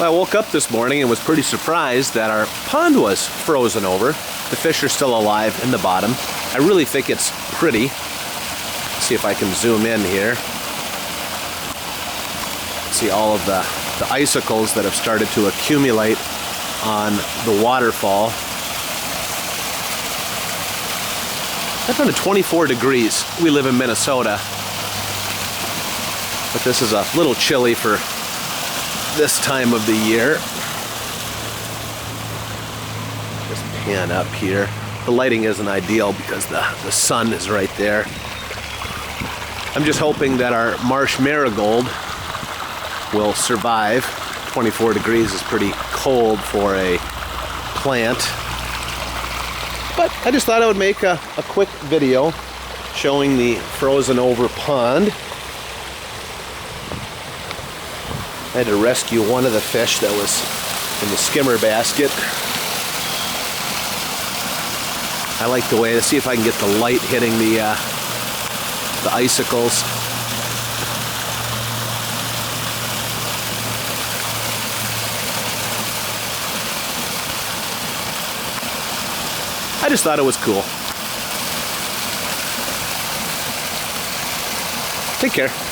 I woke up this morning and was pretty surprised that our pond was frozen over. The fish are still alive in the bottom. I really think it's pretty. Let's see if I can zoom in here. See all of the icicles that have started to accumulate on the waterfall. That's down to 24 degrees. We live in Minnesota, but this is a little chilly for this time of the year. Just pan up here. The lighting isn't ideal because the sun is right there. I'm just hoping that our marsh marigold will survive. 24 degrees is pretty cold for a plant. But I just thought I would make a quick video showing the frozen over pond. I had to rescue one of the fish that was in the skimmer basket. I like the way, let's see if I can get the light hitting the icicles. I just thought it was cool. Take care.